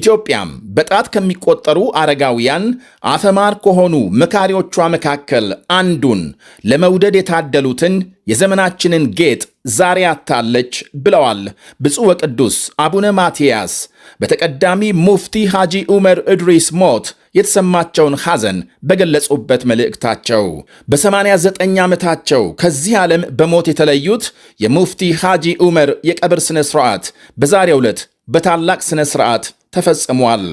ኢትዮጵያም በጣት ከሚቆጠሩ አረጋውያን አፈማር ከሆኑ መካሪዎቿ መካከል አንዱን ለመውደድ የታደሉትን የዘመናችንን ጌጥ ዛሬ አታለች ብለዋል ብፁዕ ወቅዱስ አቡነ ማትያስ በተቀዳሚ ሙፍቲ ሐጂ ዑመር ኢድሪስ ሞት የተሰማቸውን ሐዘን በገለጹበት መልእክታቸው። በ89 ዓመታቸው ከዚህ ዓለም በሞት የተለዩት የሙፍቲ ሐጂ ዑመር የቀብር ሥነ ሥርዓት በዛሬው ዕለት በታላቅ ሥነ ሥርዓት ተፈጽሟል።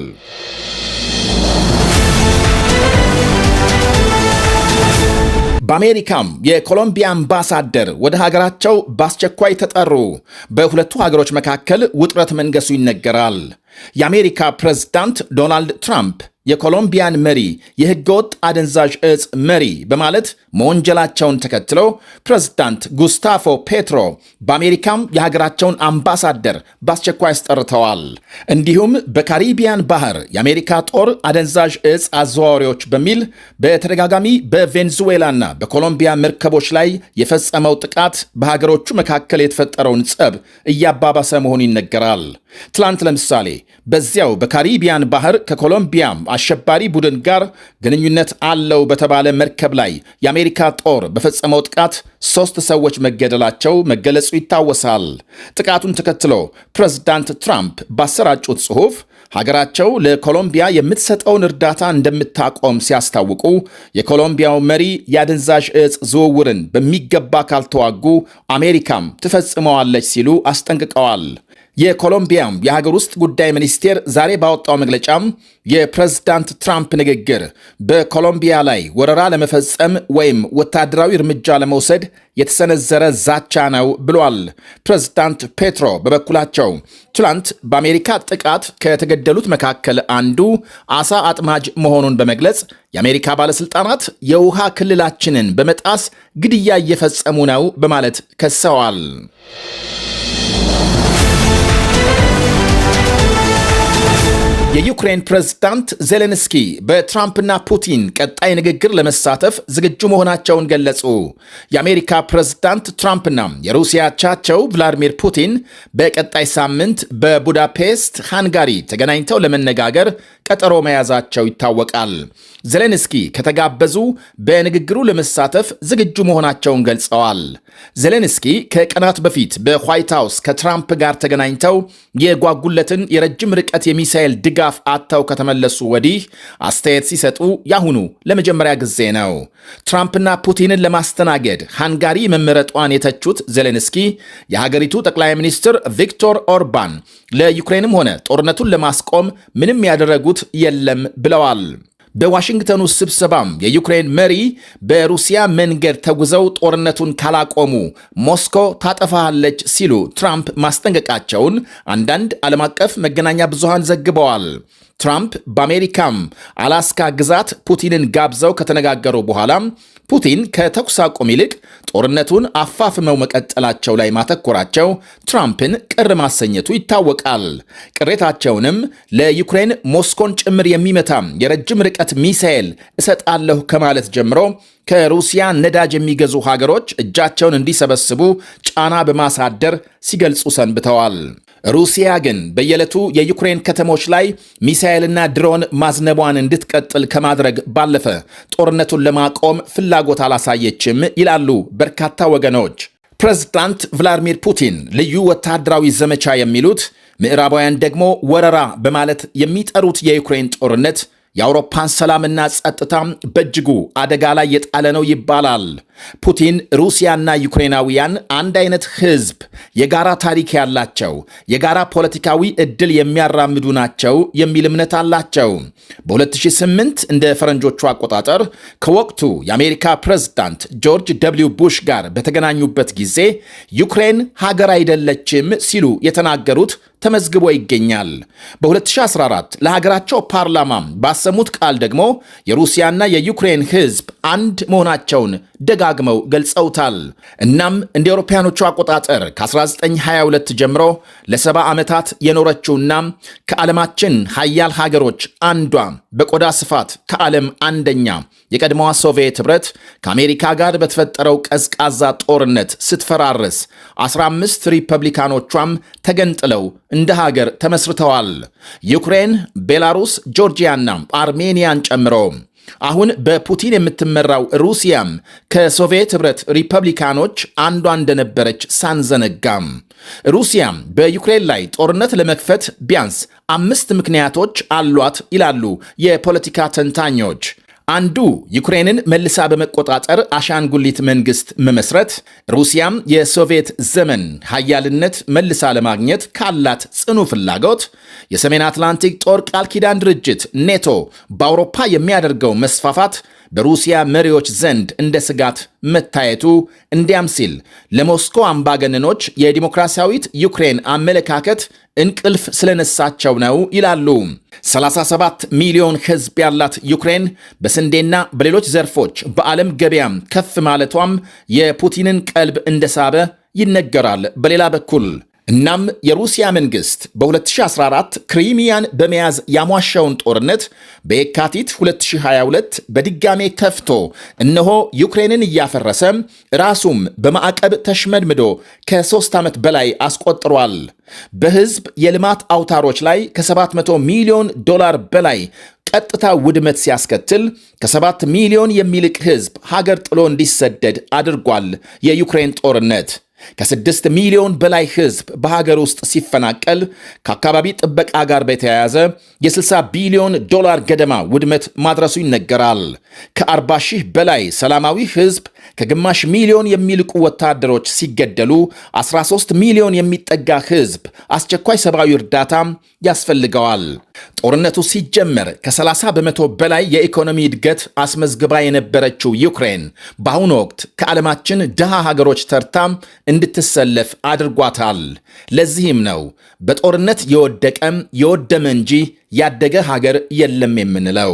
በአሜሪካም የኮሎምቢያ አምባሳደር ወደ ሀገራቸው በአስቸኳይ ተጠሩ። በሁለቱ ሀገሮች መካከል ውጥረት መንገሱ ይነገራል። የአሜሪካ ፕሬዝዳንት ዶናልድ ትራምፕ የኮሎምቢያን መሪ የሕገወጥ አደንዛዥ ዕፅ መሪ በማለት መወንጀላቸውን ተከትሎ ፕሬዝዳንት ጉስታፎ ፔትሮ በአሜሪካም የሀገራቸውን አምባሳደር በአስቸኳይ አስጠርተዋል። እንዲሁም በካሪቢያን ባህር የአሜሪካ ጦር አደንዛዥ ዕፅ አዘዋዋሪዎች በሚል በተደጋጋሚ በቬንዙዌላና በኮሎምቢያ መርከቦች ላይ የፈጸመው ጥቃት በሀገሮቹ መካከል የተፈጠረውን ጸብ እያባባሰ መሆኑ ይነገራል። ትላንት ለምሳሌ በዚያው በካሪቢያን ባህር ከኮሎምቢያም አሸባሪ ቡድን ጋር ግንኙነት አለው በተባለ መርከብ ላይ የአሜሪካ ጦር በፈጸመው ጥቃት 3 ሰዎች መገደላቸው መገለጹ ይታወሳል። ጥቃቱን ተከትሎ ፕሬዝዳንት ትራምፕ ባሰራጩት ጽሑፍ ሀገራቸው ለኮሎምቢያ የምትሰጠውን እርዳታ እንደምታቆም ሲያስታውቁ የኮሎምቢያው መሪ የአደንዛዥ ዕፅ ዝውውርን በሚገባ ካልተዋጉ አሜሪካም ትፈጽመዋለች ሲሉ አስጠንቅቀዋል። የኮሎምቢያም የሀገር ውስጥ ጉዳይ ሚኒስቴር ዛሬ ባወጣው መግለጫም የፕሬዝዳንት ትራምፕ ንግግር በኮሎምቢያ ላይ ወረራ ለመፈጸም ወይም ወታደራዊ እርምጃ ለመውሰድ የተሰነዘረ ዛቻ ነው ብሏል። ፕሬዝዳንት ፔትሮ በበኩላቸው ትላንት በአሜሪካ ጥቃት ከተገደሉት መካከል አንዱ አሳ አጥማጅ መሆኑን በመግለጽ የአሜሪካ ባለሥልጣናት የውሃ ክልላችንን በመጣስ ግድያ እየፈጸሙ ነው በማለት ከሰዋል። የዩክሬን ፕሬዝዳንት ዜሌንስኪ በትራምፕና ፑቲን ቀጣይ ንግግር ለመሳተፍ ዝግጁ መሆናቸውን ገለጹ። የአሜሪካ ፕሬዝዳንት ትራምፕና የሩሲያ አቻቸው ቭላዲሚር ፑቲን በቀጣይ ሳምንት በቡዳፔስት ሃንጋሪ ተገናኝተው ለመነጋገር ቀጠሮ መያዛቸው ይታወቃል። ዜሌንስኪ ከተጋበዙ በንግግሩ ለመሳተፍ ዝግጁ መሆናቸውን ገልጸዋል። ዜሌንስኪ ከቀናት በፊት በዋይት ሃውስ ከትራምፕ ጋር ተገናኝተው የጓጉለትን የረጅም ርቀት የሚሳኤል ድጋፍ አጥተው ከተመለሱ ወዲህ አስተያየት ሲሰጡ ያሁኑ ለመጀመሪያ ጊዜ ነው። ትራምፕና ፑቲንን ለማስተናገድ ሃንጋሪ መመረጧን የተቹት ዜሌንስኪ የሀገሪቱ ጠቅላይ ሚኒስትር ቪክቶር ኦርባን ለዩክሬንም ሆነ ጦርነቱን ለማስቆም ምንም ያደረጉት የለም ብለዋል። በዋሽንግተኑ ስብሰባም የዩክሬን መሪ በሩሲያ መንገድ ተጉዘው ጦርነቱን ካላቆሙ ሞስኮ ታጠፋለች ሲሉ ትራምፕ ማስጠንቀቃቸውን አንዳንድ ዓለም አቀፍ መገናኛ ብዙሃን ዘግበዋል። ትራምፕ በአሜሪካም አላስካ ግዛት ፑቲንን ጋብዘው ከተነጋገሩ በኋላ ፑቲን ከተኩስ አቁም ይልቅ ጦርነቱን አፋፍመው መቀጠላቸው ላይ ማተኮራቸው ትራምፕን ቅር ማሰኘቱ ይታወቃል። ቅሬታቸውንም ለዩክሬን ሞስኮን ጭምር የሚመታ የረጅም ርቀት ሚሳኤል እሰጣለሁ ከማለት ጀምሮ ከሩሲያ ነዳጅ የሚገዙ ሀገሮች እጃቸውን እንዲሰበስቡ ጫና በማሳደር ሲገልጹ ሰንብተዋል። ሩሲያ ግን በየዕለቱ የዩክሬን ከተሞች ላይ ሚሳኤልና ድሮን ማዝነቧን እንድትቀጥል ከማድረግ ባለፈ ጦርነቱን ለማቆም ፍላጎት አላሳየችም ይላሉ በርካታ ወገኖች። ፕሬዝዳንት ቭላዲሚር ፑቲን ልዩ ወታደራዊ ዘመቻ የሚሉት ምዕራባውያን ደግሞ ወረራ በማለት የሚጠሩት የዩክሬን ጦርነት የአውሮፓን ሰላምና ጸጥታ በእጅጉ አደጋ ላይ የጣለ ነው ይባላል። ፑቲን ሩሲያና ዩክሬናውያን አንድ አይነት ሕዝብ፣ የጋራ ታሪክ ያላቸው፣ የጋራ ፖለቲካዊ ዕድል የሚያራምዱ ናቸው የሚል እምነት አላቸው። በ2008 እንደ ፈረንጆቹ አቆጣጠር ከወቅቱ የአሜሪካ ፕሬዝዳንት ጆርጅ ደብሊው ቡሽ ጋር በተገናኙበት ጊዜ ዩክሬን ሀገር አይደለችም ሲሉ የተናገሩት ተመዝግቦ ይገኛል። በ2014 ለሀገራቸው ፓርላማ ባሰሙት ቃል ደግሞ የሩሲያና የዩክሬን ሕዝብ አንድ መሆናቸውን ደጋ ደጋግመው ገልጸውታል። እናም እንደ አውሮፓውያኖቹ አቆጣጠር ከ1922 ጀምሮ ለ70 ዓመታት የኖረችውና ከዓለማችን ሀያል ሀገሮች አንዷ በቆዳ ስፋት ከዓለም አንደኛ የቀድሞዋ ሶቪየት ኅብረት ከአሜሪካ ጋር በተፈጠረው ቀዝቃዛ ጦርነት ስትፈራርስ 15 ሪፐብሊካኖቿም ተገንጥለው እንደ ሀገር ተመስርተዋል። ዩክሬን፣ ቤላሩስ፣ ጆርጂያና አርሜኒያን ጨምሮ አሁን በፑቲን የምትመራው ሩሲያም ከሶቪየት ኅብረት ሪፐብሊካኖች አንዷ እንደነበረች ሳንዘነጋም። ሩሲያም በዩክሬን ላይ ጦርነት ለመክፈት ቢያንስ 5 ምክንያቶች አሏት ይላሉ የፖለቲካ ተንታኞች። አንዱ ዩክሬንን መልሳ በመቆጣጠር አሻንጉሊት መንግስት መመስረት፣ ሩሲያም የሶቪየት ዘመን ሀያልነት መልሳ ለማግኘት ካላት ጽኑ ፍላጎት፣ የሰሜን አትላንቲክ ጦር ቃል ኪዳን ድርጅት ኔቶ በአውሮፓ የሚያደርገው መስፋፋት በሩሲያ መሪዎች ዘንድ እንደ ስጋት መታየቱ፣ እንዲያም ሲል ለሞስኮ አምባገነኖች የዲሞክራሲያዊት ዩክሬን አመለካከት እንቅልፍ ስለነሳቸው ነው ይላሉ። 37 ሚሊዮን ሕዝብ ያላት ዩክሬን በስንዴና በሌሎች ዘርፎች በዓለም ገበያም ከፍ ማለቷም የፑቲንን ቀልብ እንደሳበ ይነገራል። በሌላ በኩል እናም የሩሲያ መንግስት በ2014 ክሪሚያን በመያዝ ያሟሻውን ጦርነት በየካቲት 2022 በድጋሜ ከፍቶ እነሆ ዩክሬንን እያፈረሰ ራሱም በማዕቀብ ተሽመድምዶ ከ3 ዓመት በላይ አስቆጥሯል። በህዝብ የልማት አውታሮች ላይ ከ700 ሚሊዮን ዶላር በላይ ቀጥታ ውድመት ሲያስከትል ከ7 ሚሊዮን የሚልቅ ህዝብ ሀገር ጥሎ እንዲሰደድ አድርጓል። የዩክሬን ጦርነት ከ6 ሚሊዮን በላይ ህዝብ በሀገር ውስጥ ሲፈናቀል ከአካባቢ ጥበቃ ጋር በተያያዘ የ60 ቢሊዮን ዶላር ገደማ ውድመት ማድረሱ ይነገራል። ከ40 ሺህ በላይ ሰላማዊ ህዝብ፣ ከግማሽ ሚሊዮን የሚልቁ ወታደሮች ሲገደሉ 13 ሚሊዮን የሚጠጋ ህዝብ አስቸኳይ ሰብአዊ እርዳታ ያስፈልገዋል። ጦርነቱ ሲጀመር ከ30 በመቶ በላይ የኢኮኖሚ እድገት አስመዝግባ የነበረችው ዩክሬን በአሁኑ ወቅት ከዓለማችን ድሃ ሀገሮች ተርታ እንድትሰለፍ አድርጓታል። ለዚህም ነው በጦርነት የወደቀም የወደመ እንጂ ያደገ ሀገር የለም የምንለው።